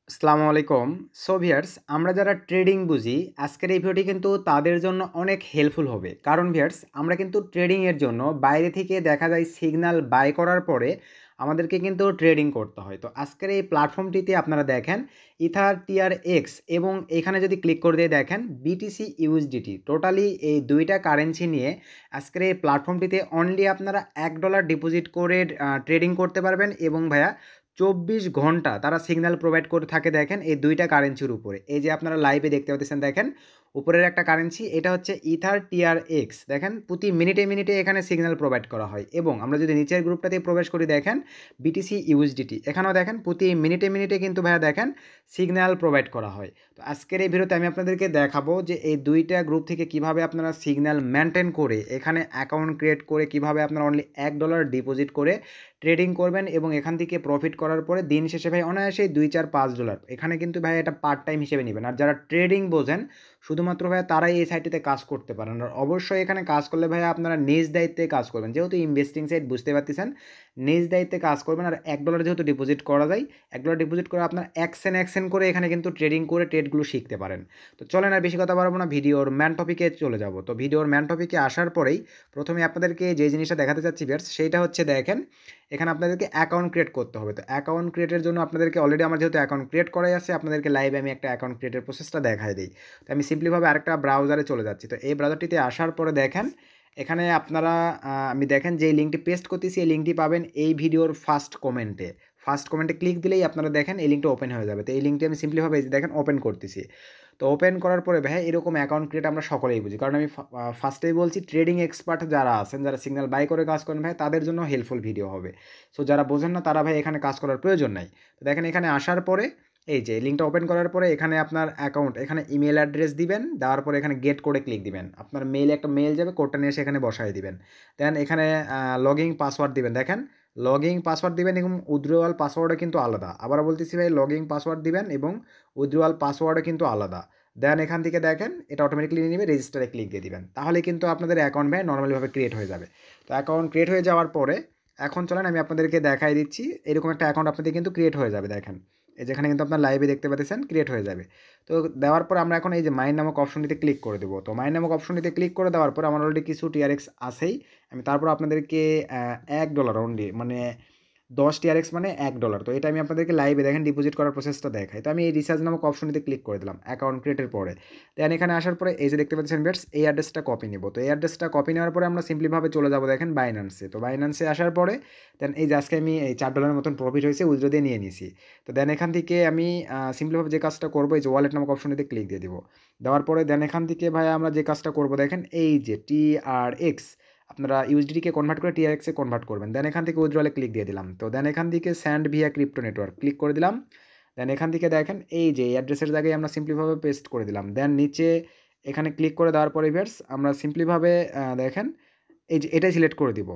আসসালামু আলাইকুম। So viewers, আমরা যারা ট্রেডিং বুঝি, আজকের এই ভিডিওটি কিন্তু তাদের জন্য অনেক হেল্পফুল হবে। কারণ ভিউয়ার্স, আমরা কিন্তু ট্রেডিংয়ের জন্য বাইরে থেকে দেখা যায় সিগন্যাল বাই করার পরে আমাদেরকে কিন্তু ট্রেডিং করতে হয়। তো আজকের এই প্ল্যাটফর্মটিতে আপনারা দেখেন ইথার, টিআরএক্স এবং এখানে যদি ক্লিক করে দিয়ে দেখেন বিটিসি ইউএসডিটি। টোটালি এই ২ টা কারেন্সি নিয়ে আজকের এই প্ল্যাটফর্মটিতে অনলি আপনারা $১ ডিপোজিট করে ট্রেডিং করতে পারবেন এবং ভাইয়া ২৪ ঘন্টা তারা সিগন্যাল প্রোভাইড করে থাকে দেখেন এই ২ টা কারেন্সির উপরে। এই যে আপনারা লাইভে দেখতে পাচ্ছেন দেখেন, উপরের একটা কারেন্সি এটা হচ্ছে ইথার টিআরএক্স। দেখেন প্রতি মিনিটে, মিনিটে এখানে সিগন্যাল প্রোভাইড করা হয় এবং আমরা যদি নিচের গ্রুপটাতে প্রবেশ করি দেখেন বিটিসি ইউএসডিটি। এখানেও দেখেন প্রতি মিনিটে, মিনিটে কিন্তু ভাইয়া দেখেন সিগন্যাল প্রোভাইড করা হয়। তো আজকের এই ভিডিওতে আমি আপনাদেরকে দেখাবো যে এই ২ টা গ্রুপ থেকে কিভাবে আপনারা সিগন্যাল মেইনটেইন করে এখানে অ্যাকাউন্ট ক্রিয়েট করে কিভাবে আপনারা অনলি $১ ডিপোজিট করে ট্রেডিং করবেন এবং এখান থেকে প্রফিট করার পরে দিন শেষে ভাই অনায়াসেই $২, $৪, $৫। এখানে কিন্তু ভাই এটা পার্ট টাইম হিসেবে নেবেন। আর যারা ট্রেডিং বোঝেন শুধুমাত্র ভাই তারাই এই সাইটটিতে কাজ করতে পারেন। আর অবশ্যই এখানে কাজ করলে ভাই আপনারা নিজ দায়িত্বে কাজ করবেন। যেহেতু ইনভেস্টিং সাইট বুঝতে পারতেছেন, নিজ দায়িত্বে কাজ করবেন। আর $১ যেহেতু ডিপোজিট করা যায়, $১ ডিপোজিট করে আপনার এক সেন্ট করে এখানে কিন্তু ট্রেডিং করে ট্রেডগুলো শিখতে পারেন। তো চলেন আর বেশি কথা বাড়াবো না, ভিডিওর ম্যান টপিকে চলে যাব। তো ভিডিওর ম্যান টপিকে আসার পরেই প্রথমে আপনাদেরকে যে জিনিসটা দেখাতে চাচ্ছি ভিউয়ার্স, সেইটা হচ্ছে দেখেন এখানে আপনাদেরকে অ্যাকাউন্ট ক্রিয়েট করতে হবে। তো অ্যাকাউন্ট ক্রিয়েটের জন্য আপনাদেরকে অলরেডি আমার যেহেতু অ্যাকাউন্ট ক্রিয়েট করাই আছে, আপনাদেরকে লাইভে আমি একটা অ্যাকাউন্ট ক্রিয়েটের প্রসেসটা দেখায় দিই। তো আমি সিম্পলিভাবে আরেকটা ব্রাউজারে চলে যাচ্ছি। তো এই ব্রাউজারটিতে আসার পরে দেখেন এখানে আপনারা আমি দেখেন যেই লিঙ্কটি পেস্ট করতেছি এই লিঙ্কটি পাবেন এই ভিডিওর ফার্স্ট কমেন্টে। ফার্স্ট কমেন্টে ক্লিক দিলেই আপনারা দেখেন এই লিঙ্কটা ওপেন হয়ে যাবে। তো এই লিঙ্কটি আমি সিম্পলিভাবে এই যে দেখেন ওপেন করতেছি। তো ওপেন করার পরে ভাই এরকম অ্যাকাউন্ট ক্রিয়েট আমরা সকলেই বুঝি। কারণ আমি ফার্স্টেই বলছি ট্রেডিং এক্সপার্ট যারা আছেন, যারা সিগন্যাল বাই করে কাজ করেন ভাই তাদের জন্য হেল্পফুল ভিডিও হবে। সো যারা বোঝেন না তারা ভাই এখানে কাজ করার প্রয়োজন নাই। তো দেখেন এখানে আসার পরে এই যে লিঙ্কটা ওপেন করার পরে এখানে আপনার অ্যাকাউন্ট, এখানে ইমেল অ্যাড্রেস দিবেন, দেওয়ার পরে এখানে গেট কোডে ক্লিক দিবেন। আপনার মেইলে একটা মেইল যাবে, কোডটা নিয়ে এসে এখানে বসায় দিবেন। দেন এখানে লগইন পাসওয়ার্ড দিবেন। দেখেন লগইন পাসওয়ার্ড দিবেন এবং উইথড্রয়াল পাসওয়ার্ডও কিন্তু আলাদা। আবারও বলতেছি ভাই লগইন পাসওয়ার্ড দিবেন এবং উইথড্রয়াল পাসওয়ার্ডও কিন্তু আলাদা। দেন এখান থেকে দেখেন এটা অটোমেটিক্যালি নিয়ে নেবে, রেজিস্টারে ক্লিক দিয়ে দিবেন। তাহলে কিন্তু আপনাদের অ্যাকাউন্ট ভাই নর্মালিভাবে ক্রিয়েট হয়ে যাবে। তো অ্যাকাউন্ট ক্রিয়েট হয়ে যাওয়ার পরে এখন চলেন আমি আপনাদেরকে দেখাই দিচ্ছি। এরকম একটা অ্যাকাউন্ট আপনাদের কিন্তু ক্রিয়েট হয়ে যাবে দেখেন। এই যেখানে কিন্তু আপনার লাইভে দেখতে পাচ্ছেন ক্রিয়েট হয়ে যাবে। তো দেওয়ার পর আমরা এখন এই যে মাইন নামক অপশনটিতে ক্লিক করে দেবো। তো মাইন নামক অপশনটিতে ক্লিক করে দেওয়ার পর আমার অলরেডি কিছু টিআরএক্স আছেই। আমি তারপর আপনাদেরকে $1 অনলি মানে 10 টিআরএক্স মানে $1। তো এটা আমি আপনাদেরকে লাইভে দেখেন ডিপোজিট করার প্রসেসটা দেখাই। তো আমি এই রিচার্জ নামক অপশনটিতে ক্লিক করে দিলাম অ্যাকাউন্ট ক্রিয়েটের পরে। দেন এখানে আসার পরে এই যে দেখতে পাচ্ছেন ভিউয়ার্স এই অ্যাড্রেসটা কপি নিব। তো এই অ্যাড্রেসটা কপি নেওয়ার পরে আমরা সিম্পলিভাবে চলে যাব দেখেন বাইন্যান্সে। তো বাইন্যান্সে আসার পরে দেন এই যে আজকে আমি এই $4 মতন প্রফিট হয়েছে উইথড্র দিয়ে নিয়ে নিছি। তো দেন এখান থেকে আমি সিম্পলিভাবে যে কাজটা করবো এই যে ওয়ালেট নামক অপশনটিতে ক্লিক দিয়ে দিব। দেওয়ার পরে দেন এখান থেকে ভাই আমরা যে কাজটা করবো দেখেন এই যে টিআরএক্স, আপনারা ইউএসডিটিকে কনভার্ট করে টিআরএক্সে কনভার্ট করবেন। দেন এখান থেকে উইথড্রলে ক্লিক দিয়ে দিলাম। তো দেন এখান থেকে send via crypto network click করে দিলাম। দেন এখান থেকে দেখেন এই যে অ্যাড্রেসের জায়গায় আমরা সিম্পলিভাবে পেস্ট করে দিলাম। দেন নিচে এখানে ক্লিক করে দেওয়ার পরে ভিউয়ার্স আমরা সিম্পলিভাবে দেখেন এই যে এটাই সিলেক্ট করে দিব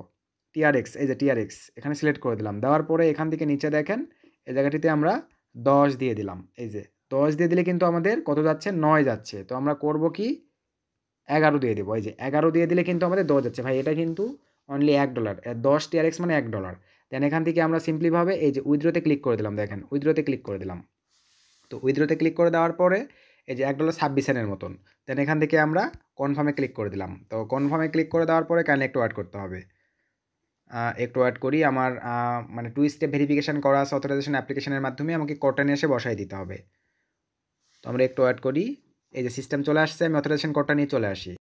টিআরএক্স, এই যে টিআরএক্স এখানে সিলেক্ট করে দিলাম। দেওয়ার পরে এখান থেকে নিচে দেখেন এই জায়গাটিতে আমরা 10 দিয়ে দিলাম। এই যে 10 দিয়ে দিলে কিন্তু আমাদের কত যাচ্ছে 9 যাচ্ছে। তো আমরা করব কি 11 দিয়ে দেবো। এই যে 11 দিয়ে দিলে কিন্তু আমাদের 10 যাচ্ছে ভাই, এটা কিন্তু অনলি $1। 10 টিআরএক্স মানে $1। দেন এখান থেকে আমরা সিম্পলিভাবে এই যে উইথড্রোতে ক্লিক করে দিলাম। দেখেন উইথড্রোতে ক্লিক করে দিলাম। তো উইথড্রোতে ক্লিক করে দেওয়ার পরে এই যে $1 26 সেন্টের মতন। দেন এখান থেকে আমরা কনফার্মে ক্লিক করে দিলাম। তো কনফার্মে ক্লিক করে দেওয়ার পরে কাইন্ডলি একটু ওয়েট করতে হবে। একটু ওয়েট করি, আমার মানে 2 স্টেপ ভেরিফিকেশন করা আছে অথরাইজেশন অ্যাপ্লিকেশনের মাধ্যমে, আমাকে কোডটা নিয়ে এসে বসাই দিতে হবে। তো আমরা একটু ওয়েট করি। এই যে সিস্টেম চলে আসছে, আমি অথরাইজেশন কোডটা নিয়ে চলে আসি।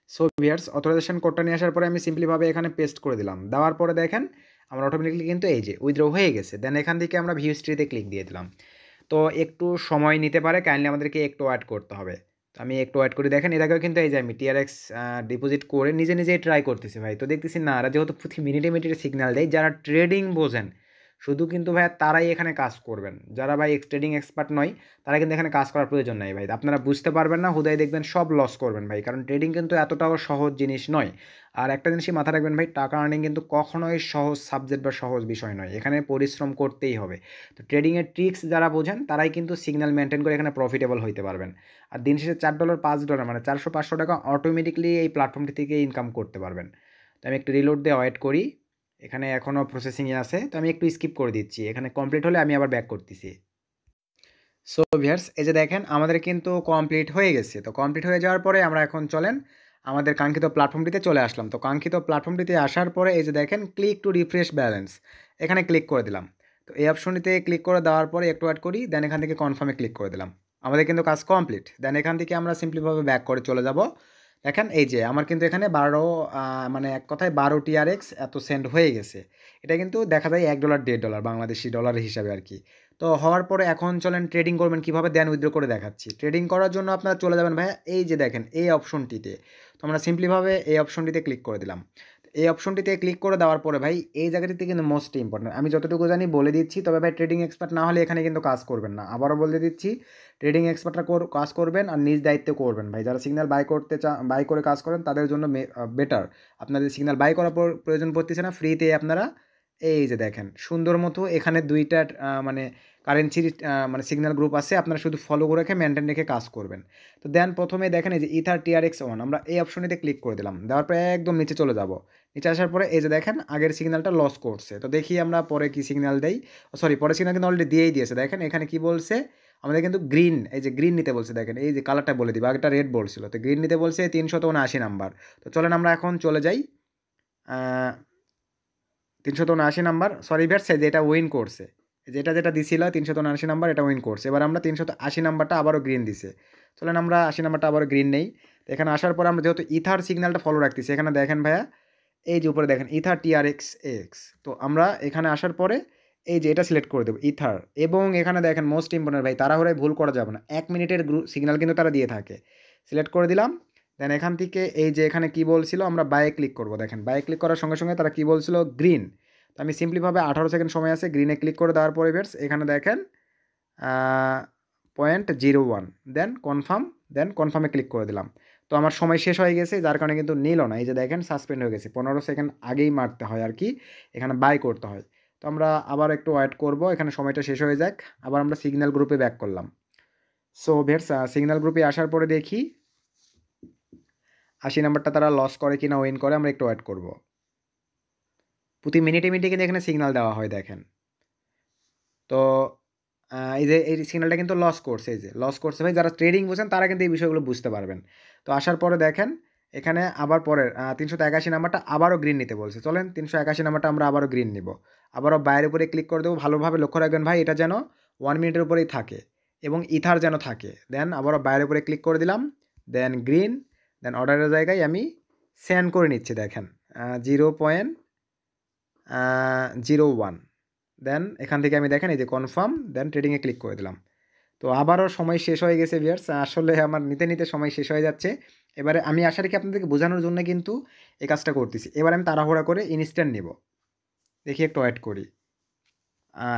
সো ভিউয়ার্স অথরাইজেশন কোডটা নিয়ে আসার পরে আমি সিম্পলিভাবে এখানে পেস্ট করে দিলাম। দেওয়ার পরে দেখেন আমার অটোমেটিক্যালি কিন্তু এই যে উইথড্র হয়ে গেছে। দেন এখান থেকে আমরা ভিউ হিস্ট্রিতে ক্লিক দিয়ে দিলাম। তো একটু সময় নিতে পারে, কাইন্ডলি আমাদেরকে একটু ওয়েট করতে হবে। তো আমি একটু ওয়েট করি। দেখেন এর আগেও কিন্তু এই যে আমি টিআরএক্স ডিপোজিট করে নিজে নিজেই ট্রাই করতেছি ভাই। তো দেখতেছি না, এরা যেহেতু প্রতি মিনিটে মিনিটে সিগন্যাল দেয়, যারা ট্রেডিং বোঝেন শুধু কিন্তু ভাই তারাই এখানে কাজ করবেন। যারা ভাই ট্রেডিং এক্সপার্ট নয় তারা কিন্তু এখানে কাজ করার প্রয়োজন নাই ভাই। আপনারা বুঝতে পারবেন না, হুদাই দেখবেন সব লস করবেন ভাই। কারণ ট্রেডিং কিন্তু এতটাও সহজ জিনিস নয়। আর একটা জিনিসই মাথায় রাখবেন ভাই, টাকা আর্নিং কিন্তু কখনোই সহজ সাবজেক্ট বা সহজ বিষয় নয়। এখানে পরিশ্রম করতেই হবে। তো ট্রেডিংয়ের ট্রিক্স যারা বোঝেন তারাই কিন্তু সিগন্যাল মেনটেন করে এখানে প্রফিটেবল হইতে পারবেন। আর দিন শেষে $4 $5 মানে 400-500 টাকা অটোমেটিকলি এই প্ল্যাটফর্মটি থেকে ইনকাম করতে পারবেন। তো আমি একটু রিলোড দিয়ে ওয়েট করি। এখানে এখনও প্রসেসিংয়ে আছে, তো আমি একটু স্কিপ করে দিচ্ছি। এখানে কমপ্লিট হলে আমি আবার ব্যাক করতেছি। সো ভিউয়ার্স এই যে দেখেন আমাদের কিন্তু কমপ্লিট হয়ে গেছে। তো কমপ্লিট হয়ে যাওয়ার পরে আমরা এখন চলেন আমাদের কাঙ্ক্ষিত প্ল্যাটফর্মটিতে চলে আসলাম। তো কাঙ্ক্ষিত প্ল্যাটফর্মটিতে আসার পরে এই যে দেখেন ক্লিক টু রিফ্রেশ ব্যালেন্স, এখানে ক্লিক করে দিলাম। তো এই অপশনটিতে ক্লিক করে দেওয়ার পরে একটু ওয়েট করি, দেন এখান থেকে কনফার্মে ক্লিক করে দিলাম। আমাদের কিন্তু কাজ কমপ্লিট। দেন এখান থেকে আমরা সিম্পলিভাবে ব্যাক করে চলে যাব। দেখেন এই যে আমার কিন্তু এখানে 12 মানে এক কথায় 12 টিআরএক্স এত সেন্ড হয়ে গেছে। এটা কিন্তু দেখা যায় $1 $1.5 বাংলাদেশি ডলার হিসাবে আরকি। তো হওয়ার পরে এখন চলেন ট্রেডিং করবেন কীভাবে দেন উইথড্র করে দেখাচ্ছি। ট্রেডিং করার জন্য আপনারা চলে যাবেন ভাইয়া এই যে দেখেন এই অপশনটিতে। তো আমরা সিম্পলিভাবে এই অপশনটিতে ক্লিক করে দিলাম। এই অপশনটিতে ক্লিক করে দেওয়ার পরে ভাই এই জায়গাটিতে কিন্তু মোস্ট ইম্পর্টেন্ট আমি যতটুকু জানি বলে দিচ্ছি, তবে ভাই ট্রেডিং এক্সপার্ট না হলে এখানে কিন্তু কাজ করবেন না। আবারও বলে দিচ্ছি, ট্রেডিং এক্সপার্টরা কাজ করবেন আর নিজ দায়িত্বে করবেন ভাই। যারা সিগন্যাল বাই করে কাজ করেন তাদের জন্য বেটার। আপনাদের সিগন্যাল বাই করার প্রয়োজন পড়তেছে না, ফ্রিতে আপনারা এই যে দেখেন সুন্দর মতো এখানে 2টা মানে কারেন্সির মানে সিগন্যাল গ্রুপ আছে, আপনারা শুধু ফলো করে রেখে মেনটেন রেখে কাজ করবেন। তো দেন প্রথমে দেখেন এই যে ইথার TRX1 আমরা এই অপশনটিতে ক্লিক করে দিলাম। দেওয়ার পরে একদম নিচে চলে যাব। নিচে আসার পরে এই যে দেখেন আগের সিগন্যালটা লস করছে। তো দেখি আমরা পরে কি সিগন্যাল দেই। সরি, পরে সিগন্যাল কিন্তু অলরেডি দিয়েই দিয়েছে। দেখেন এখানে কি বলছে, আমাদের কিন্তু গ্রিন, এই যে গ্রিন নিতে বলছে। দেখেন এই যে কালারটা বলে দিব, আগেটা রেড বলছিল, তো গ্রিন নিতে বলছে 379 নাম্বার। তো চলেন আমরা এখন চলে যাই 379 নাম্বার। সরি ভিউয়ার্স, যেটা উইন করছে, যেটা দিছিল 379 নাম্বার, এটা উইন করছে। এবার আমরা 380 নাম্বারটা আবারও গ্রিন দিছে। চলেন আমরা 80 নাম্বারটা আবারও গ্রিন নেই। তো এখানে আসার পর আমরা যেহেতু ইথার সিগন্যালটা ফলো রাখতেছি, এখানে দেখেন ভাইয়া এই যে উপরে দেখেন ইথার TRX. তো আমরা এখানে আসার পরে এই যে এটা সিলেক্ট করে দেবো ইথার। এবং এখানে দেখেন মোস্ট ইম্পর্টেন্ট ভাই, তাড়াহুড়ায় ভুল করা যাবে না, 1 মিনিটের সিগন্যাল কিন্তু তারা দিয়ে থাকে। সিলেক্ট করে দিলাম। দেন এখান থেকে এই যে এখানে কি বলছিল আমরা বায়ে ক্লিক করব। দেখেন বায়ে ক্লিক করার সঙ্গে সঙ্গে তারা কি বলছিল গ্রিন। তো আমি সিম্পলিভাবে 18 সেকেন্ড সময় আছে, গ্রিনে ক্লিক করে দেওয়ার পরে ভিউয়ার্স এখানে দেখেন 0.01, দেন কনফার্ম, দেন কনফার্মে ক্লিক করে দিলাম। তো আমার সময় শেষ হয়ে গেছে, যার কারণে কিন্তু নিল না। এই যে দেখেন সাসপেন্ড হয়ে গেছে, 15 সেকেন্ড আগেই মারতে হয় আর কি, এখানে বাই করতে হয়। তো আমরা আবার একটু ওয়েট করব, এখানে সময়টা শেষ হয়ে যাক। আবার আমরা সিগন্যাল গ্রুপে ব্যাক করলাম। সো ভিউয়ার্স সিগন্যাল গ্রুপে আসার পরে দেখি 80 নাম্বারটা তারা লস করে কি না উইন করে, আমরা একটু ওয়েট করব। প্রতি মিনিটে মিনিটে কিন্তু এখানে সিগন্যাল দেওয়া হয় দেখেন। তো এই যে এই সিগন্যালটা কিন্তু লস করছে, এই যে লস করছে ভাই। যারা ট্রেডিং বুঝেন তারা কিন্তু এই বিষয়গুলো বুঝতে পারবেন। তো আসার পরে দেখেন এখানে আবার পরের 381 নাম্বারটা আবারও গ্রিন নিতে বলছে। চলেন 381 নাম্বারটা আমরা আবারও গ্রিন নিব। আবারও বাইরের উপরে ক্লিক করে দেবো। ভালোভাবে লক্ষ্য রাখবেন ভাই, এটা যেন 1 মিনিটের উপরেই থাকে এবং ইথার যেন থাকে। দেন আবারও বাইরের উপরে ক্লিক করে দিলাম, দেন গ্রিন, দেন অর্ডারের জায়গায় আমি সেন্ড করে নিচ্ছি। দেখেন 0.01, দেন এখান থেকে আমি দেখেন এই যে কনফার্ম, দেন ট্রেডিংয়ে ক্লিক করে দিলাম। তো আবারও সময় শেষ হয়ে গেছে ভিউয়ার্স, আসলে আমার নিতে নিতে সময় শেষ হয়ে যাচ্ছে। এবারে আমি আশা রাখি আপনাদেরকে বোঝানোর জন্য কিন্তু এই কাজটা করতেছি। এবার আমি তাড়াহুড়া করে ইনস্ট্যান্ট নেব। দেখি একটু ওয়েট করি।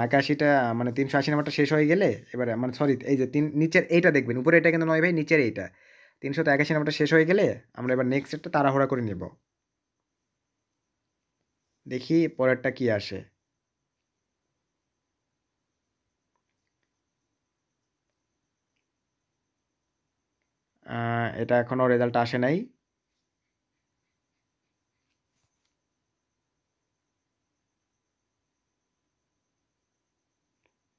81টা মানে 380 নাম্বারটা শেষ হয়ে গেলে এবারে মানে সরি এই যে নিচের এইটা দেখবেন, উপরে এটা কিন্তু নয় ভাই, নিচের এইটা 381 নাম্বারটা শেষ হয়ে গেলে আমরা এবার নেক্সট একটা তাড়াহুড়া করে নেব। দেখি পরেরটা কি আসে। এটা এখনও রেজাল্ট আসে নাই।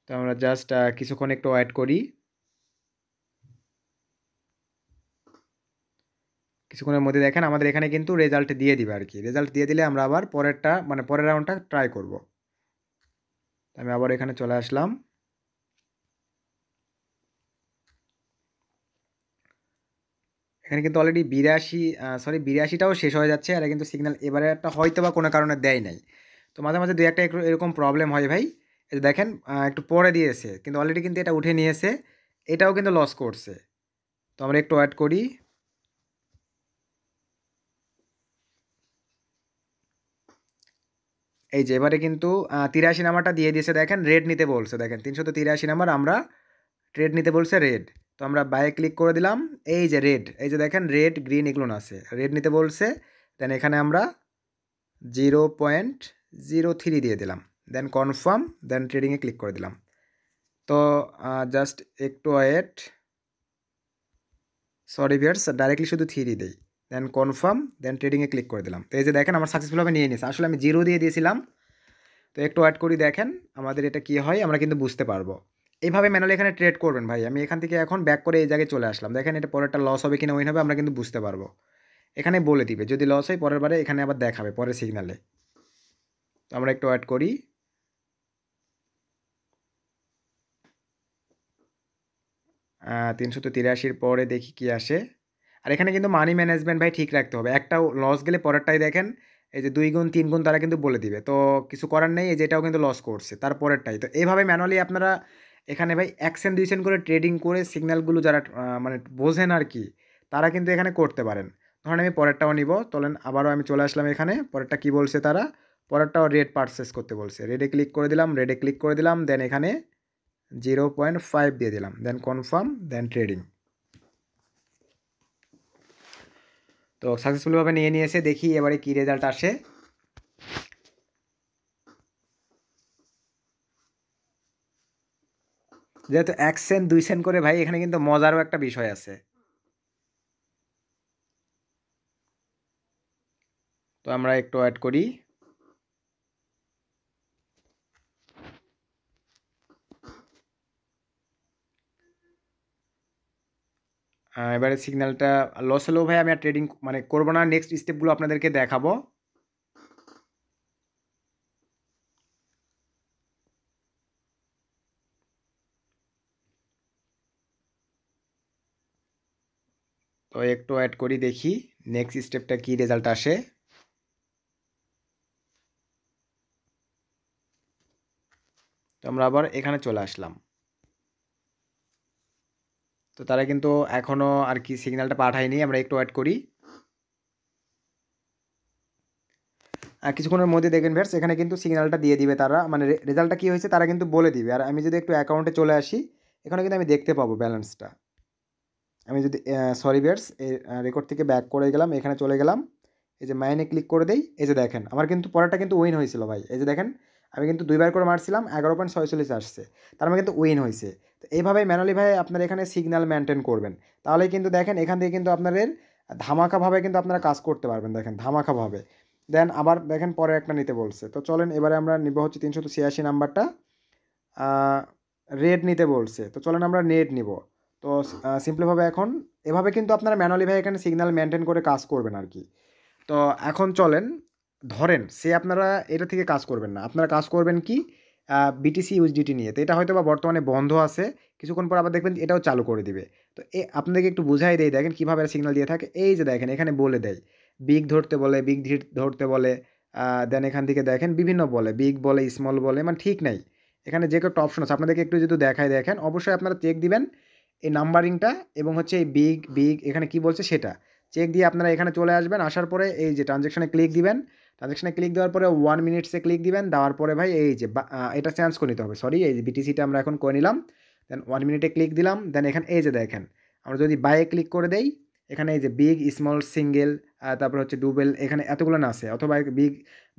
তো আমরা জাস্ট কিছুক্ষণ একটু ওয়েট করি। কিছুক্ষণের মধ্যে দেখেন আমাদের এখানে কিন্তু রেজাল্ট দিয়ে দিবে আর কি। রেজাল্ট দিয়ে দিলে আমরা আবার পরেরটা মানে পরের রাউন্ডটা ট্রাই করব। আমি আবার এখানে চলে আসলাম। এখানে কিন্তু অলরেডি 82টাও শেষ হয়ে যাচ্ছে। আর কিন্তু সিগন্যাল এবারে একটা হয়তো বা কোনো কারণে দেয় নাই। তো মাঝে মাঝে 2-1টা একটু এরকম প্রবলেম হয় ভাই। এই যে দেখেন একটু পরে দিয়েছে কিন্তু অলরেডি কিন্তু এটা উঠে নিয়েছে, এটাও কিন্তু লস করছে। তো আমরা একটু ওয়েট করি। এই যে এবারে কিন্তু 83 নাম্বারটা দিয়ে দিয়েছে। দেখেন রেড নিতে বলছে, দেখেন 383 নাম্বার আমরা ট্রেড নিতে বলছে রেড। তো আমরা বায়ে ক্লিক করে দিলাম। এই যে রেড, এই যে দেখেন রেড গ্রিন এগুলো আছে, রেড নিতে বলছে। দেন এখানে আমরা 0.03 দিয়ে দিলাম, দেন কনফার্ম, দেন ট্রেডিংয়ে ক্লিক করে দিলাম। তো জাস্ট একটু ওয়েট, সরি ভিউয়ার্স ডাইরেক্টলি শুধু 3 দেই, দেন কনফার্ম, দেন ট্রেডিংয়ে ক্লিক করে দিলাম। তো এই যে দেখেন আমার সাকসেসফুলভাবে নিয়ে নিয়েছে। আসলে আমি 0 দিয়ে দিয়েছিলাম। তো একটু ওয়েট করি, দেখেন আমাদের এটা কি হয় আমরা কিন্তু বুঝতে পারবো। এইভাবে ম্যানুয়ালি এখানে ট্রেড করবেন ভাই। আমি এখান থেকে এখন ব্যাক করে এই জায়গায় চলে আসলাম। দেখেন এটা পরেরটা লস হবে কিনা উইন হবে আমরা কিন্তু বুঝতে পারবো। এখানে বলে দিবে যদি লস হয় পরের বারে এখানে আবার দেখাবে পরের সিগনালে। তো আমরা একটু ওয়েট করি। 383 পরে দেখি কি আসে। আর এখানে কিন্তু মানি ম্যানেজমেন্ট ভাই ঠিক রাখতে হবে। একটাও লস গেলে পরেরটাই দেখেন এই যে 2 গুণ 3 গুণ তারা কিন্তু বলে দিবে। তো কিছু করার নেই, এই যে এটাও কিন্তু লস করছে তার পরেরটাই। তো এইভাবে ম্যানুয়ালি আপনারা এখানে ভাই 1 সেন্ট 2 সেন্ট করে ট্রেডিং করে সিগন্যালগুলো যারা মানে বোঝেন আরকি, তারা কিন্তু এখানে করতে পারেন। ধরেন আমি পরেরটাও নিবো। চলেন আবারও আমি চলে আসলাম এখানে। পরেরটা কি বলছে তারা? পরেরটাও রেড পারচেজ করতে বলছে। রেডে ক্লিক করে দিলাম, রেডে ক্লিক করে দিলাম। দেন এখানে 0.5 দিয়ে দিলাম। দেন কনফার্ম, দেন ট্রেডিং। তো সাকসেসফুলভাবে নিয়ে নিয়েছে। দেখি এবারে কি রেজাল্ট আসে। যেহেতু 1 সেন্ট 2 সেন্ট করে ভাই এখানে কিন্তু মজারও একটা বিষয় আছে। তো আমরা একটু অ্যাড করি। এবারে সিগন্যালটা লস হলেও ভাই আমি আর ট্রেডিং মানে করবো না। নেক্সট স্টেপগুলো আপনাদেরকে দেখাবো। তো একটু অ্যাড করি দেখি নেক্সট স্টেপটা কি রেজাল্ট আসে। তো আমরা আবার এখানে চলে আসলাম। তো তারা কিন্তু এখনও আর কি সিগন্যালটা পাঠায়নি। আমরা একটু অ্যাড করি। কিছুক্ষণের মধ্যে দেখবেন ভিউয়ার্স এখানে কিন্তু সিগন্যালটা দিয়ে দিবে তারা। মানে রেজাল্টটা কী হয়েছে তারা কিন্তু বলে দিবে। আর আমি যদি একটু অ্যাকাউন্টে চলে আসি, এখানে কিন্তু আমি দেখতে পাবো ব্যালেন্সটা। আমি যদি সরি ভিউয়ার্স এই রেকর্ড থেকে ব্যাক করে গেলাম, এখানে চলে গেলাম। এই যে মাইনে ক্লিক করে দেই। এই যে দেখেন আমার কিন্তু পরেরটা কিন্তু উইন হয়েছিল ভাই। এই যে দেখেন আমি কিন্তু 2 বার করে মারছিলাম, 11.46 আসছে। তার মানে কিন্তু উইন হয়েছে। তো এইভাবেই ম্যানুয়ালি ভাই আপনারা এখানে সিগন্যাল মেনটেন করবেন। তাহলেই কিন্তু দেখেন এখান থেকে কিন্তু আপনাদের ধামাকাভাবে কিন্তু আপনারা কাজ করতে পারবেন। দেখেন ধামাকাভাবে। দেন আবার দেখেন পরে একটা নিতে বলছে। তো চলেন এবারে আমরা নিব হচ্ছে 386 নাম্বারটা। রেড নিতে বলছে। তো চলেন আমরা নেট নিব। তো সিম্পলিভাবে এখন এভাবে কিন্তু আপনারা ম্যানুয়ালি ভাই এখানে সিগন্যাল মেনটেন করে কাজ করবেন আর কি। তো এখন চলেন ধরেন সে আপনারা এটা থেকে কাজ করবেন না। আপনারা কাজ করবেন কি বিটিসি ইউএসডিটি নিয়ে। তো এটা হয়তো বা বর্তমানে বন্ধ আছে। কিছুক্ষণ পর আবার দেখবেন এটাও চালু করে দিবে। তো আপনাদেরকে একটু বুঝাই দেই দেখেন কীভাবে সিগন্যাল দিয়ে থাকে। এই যে দেখেন এখানে বলে দেয়। বিগ ধরতে বলে, বিগ ধরতে বলে। দেন এখান থেকে দেখেন বিভিন্ন বলে। বিগ বলে, স্মল বলে মানে ঠিক নাই। এখানে যে কয়েকটা অপশন আছে আপনাদেরকে একটু যদি দেখায় দেখেন অবশ্যই আপনারা চেক দিবেন এই নাম্বারিংটা এবং হচ্ছে এই বিগ এখানে কি বলছে সেটা। চেক দিয়ে আপনারা এখানে চলে আসবেন। আসার পরে এই যে ট্রানজ্যাকশনে ক্লিক দিবেন। ট্রানজ্যাকশনে ক্লিক দেওয়ার পরে 1 মিনিটসে ক্লিক দিবেন। দেওয়ার পরে ভাই এই যে এটা চেঞ্জ করে নিতে হবে। সরি এই যে বিটিসিটা আমরা এখন করে নিলাম। দেন 1 মিনিটে ক্লিক দিলাম। দেন এখানে এই যে দেখেন আমরা যদি বাইয়ে ক্লিক করে দেই, এখানে এই যে বিগ, স্মল, সিঙ্গেল তারপর হচ্ছে ডুবেল এখানে এতগুলো না আছে। অথবা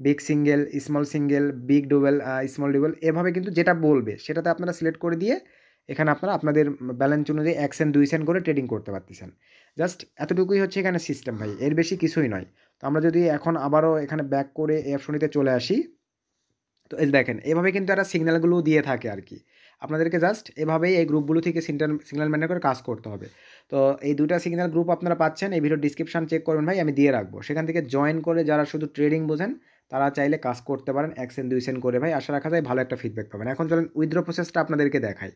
big single, small single, big double, small double এভাবে কিন্তু যেটা বলবে সেটাতে আপনারা সিলেক্ট করে দিয়ে এখানে আপনারা আপনাদের ব্যালেন্স অনুযায়ী 1 সেন্ট 2 সেন্ট করে ট্রেডিং করতে পারতেছেন। জাস্ট এতটুকুই হচ্ছে এখানে সিস্টেম ভাই। এর বেশি কিছুই নয়। তো আমরা যদি এখন আবারও এখানে ব্যাক করে এই অপশনটিতে চলে আসি। তো এই দেখেন এভাবে কিন্তু একটা সিগন্যালগুলো দিয়ে থাকে আর কি। আপনাদেরকে জাস্ট এভাবেই এই গ্রুপগুলো থেকে সিগন্যাল মেনটেন করে কাজ করতে হবে। তো এই 2টা সিগন্যাল গ্রুপ আপনারা পাচ্ছেন এই ভিডিওর ডিসক্রিপশন চেক করবেন ভাই, আমি দিয়ে রাখবো। সেখান থেকে জয়েন করে যারা শুধু ট্রেডিং বোঝেন তারা চাইলে কাজ করতে পারেন 1 সেন্ট 2 সেন্ট করে ভাই। আশা রাখা যায় ভালো একটা ফিডব্যাক পাবেন। এখন চলেন উইথড্র প্রসেসটা আপনাদেরকে দেখাই।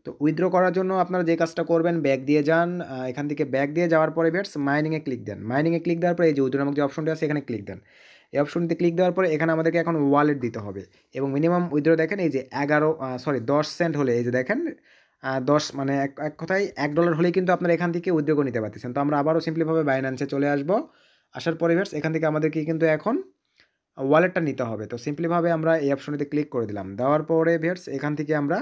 তো উইথড্র করার জন্য আপনারা যে কাজটা করবেন ব্যাক দিয়ে যান। এখান থেকে ব্যাক দিয়ে যাওয়ার পরে ভিউয়ার্স মাইনিংয়ে ক্লিক দেন। মাইনিংয়ে ক্লিক দেওয়ার পরে এই যে উইথড্র নামক যে অপশনটি আছে এখানে ক্লিক দেন। এই অপশনটিতে ক্লিক দেওয়ার পরে এখানে আমাদেরকে এখন ওয়ালেট দিতে হবে এবং মিনিমাম উইথড্র দেখেন এই যে 10 সেন্ট হলে এই যে দেখেন 10 মানে এক কথায় $1 হলেই কিন্তু আপনারা এখান থেকে উইথড্র করে নিতে পারতেছেন। তো আমরা আবারও সিম্পলিভাবে বাইন্যান্সে চলে আসবো। আসার পরে ভিউয়ার্স এখান থেকে আমাদেরকে কিন্তু এখন ওয়ালেটটা নিতে হবে। তো সিম্পলিভাবে আমরা এই অপশনটিতে ক্লিক করে দিলাম। দেওয়ার পরে ভিউয়ার্স এখান থেকে আমরা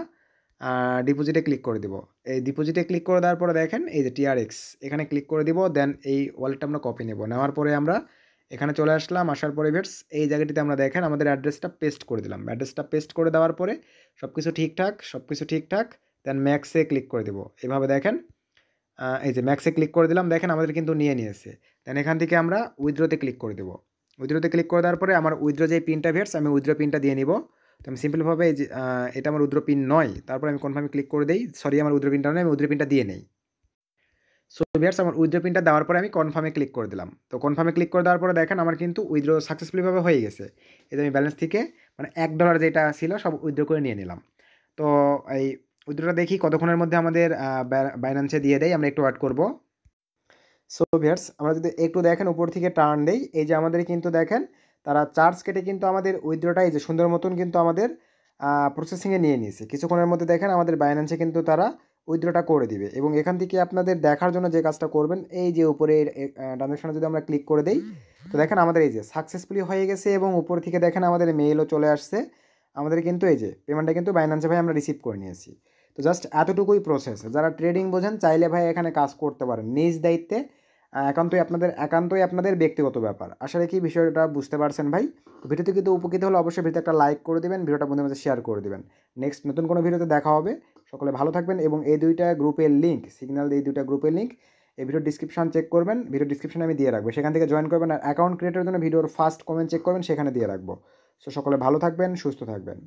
ডিপোজিটে ক্লিক করে দিব। এই ডিপোজিটে ক্লিক করে দেওয়ার পরে দেখেন এই যে টিআরএক্স এখানে ক্লিক করে দিব। দেন এই ওয়ালেটটা আমরা কপি নেব। নেওয়ার পরে আমরা এখানে চলে আসলাম। আসার পরে ভিউয়ার্স এই জায়গাটিতে আমরা দেখেন আমাদের অ্যাড্রেসটা পেস্ট করে দিলাম। অ্যাড্রেসটা পেস্ট করে দেওয়ার পরে সব কিছু ঠিকঠাক। দেন ম্যাক্সে ক্লিক করে দেব। এভাবে দেখেন এই যে ম্যাক্সে ক্লিক করে দিলাম। দেখেন আমাদের কিন্তু নিয়ে নিয়েছে। দেন এখান থেকে আমরা উইথড্রোতে ক্লিক করে দেব। উইথড্রোতে ক্লিক করে দেওয়ার পরে আমার উইথড্রো যে পিনটা ভিউয়ার্স আমি উইথড্রো পিনটা দিয়ে নিব। তো আমি সিম্পলভাবে এই যে এটা আমার উইথড্র পিন নয়, তারপরে আমি কনফার্মে ক্লিক করে দেই। সরি, আমার উইথড্র পিনটা নয়, আমি উইথড্র পিনটা দিয়ে নেই। সো ভিউয়ার্স, আমার উইথড্র পিনটা দেওয়ার পরে আমি কনফার্মে ক্লিক করে দিলাম। তো কনফার্মে ক্লিক করে দেওয়ার পরে দেখেন আমার কিন্তু উইথড্র সাকসেসফুলিভাবে হয়ে গেছে। এই যে আমি ব্যালেন্স থেকে মানে $1 যেটা ছিল সব উইথড্র করে নিয়ে নিলাম। তো এই উইথড্রটা দেখি কতক্ষণের মধ্যে আমাদের বাইন্যান্সে দিয়ে দেয়, আমরা একটু ওয়েট করব। সো ভিউয়ার্স, আমরা যদি একটু দেখেন উপর থেকে টার্ন দেই, এই যে আমাদের কিন্তু দেখেন তারা চার্জ কেটে কিন্তু আমাদের উইথড্রটা এই যে সুন্দর মতন কিন্তু আমাদের প্রসেসিংয়ে নিয়ে নিয়েছে। কিছুক্ষণের মধ্যে দেখেন আমাদের বাইন্যান্সে কিন্তু তারা উইথড্রটা করে দিবে। এবং এখান থেকে আপনাদের দেখার জন্য যে কাজটা করবেন, এই যে উপরে ট্রানজাকশনে যদি আমরা ক্লিক করে দেই, তো দেখেন আমাদের এই যে সাকসেসফুলি হয়ে গেছে এবং উপর থেকে দেখেন আমাদের মেইলও চলে আসছে। আমাদের কিন্তু এই যে পেমেন্টটা কিন্তু বাইন্যান্সে ভাই আমরা রিসিভ করে নিয়েছি। তো জাস্ট এতটুকুই প্রসেস। যারা ট্রেডিং বোঝেন চাইলে ভাই এখানে কাজ করতে পারেন নিজ দায়িত্বে। একান্তই আপনাদের ব্যক্তিগত ব্যাপার। আশা রাখি বিষয়টা বুঝতে পারছেন ভাই। ভিডিওতে কিন্তু উপকৃত হলে অবশ্যই ভিডিওতে একটা লাইক করে দিবেন, ভিডিওটা বন্ধুদের মাঝে শেয়ার করে দিবেন। নেক্সট নতুন কোনো ভিডিওতে দেখা হবে। সকলে ভালো থাকবেন এবং এই দুইটা গ্রুপের লিঙ্ক, সিগন্যাল এই দুইটা গ্রুপের লিঙ্ক এই ভিডিওর ডিসক্রিপশন চেক করবেন, ভিডিও ডিসক্রিপশনে আমি দিয়ে রাখবো, সেখান থেকে জয়েন করবেন। আর অ্যাকাউন্ট ক্রিয়েটের জন্য ভিডিওর ফার্স্ট কমেন্ট চেক করবেন, সেখানে দিয়ে রাখবো। সো সকলে ভালো থাকবেন, সুস্থ থাকবেন।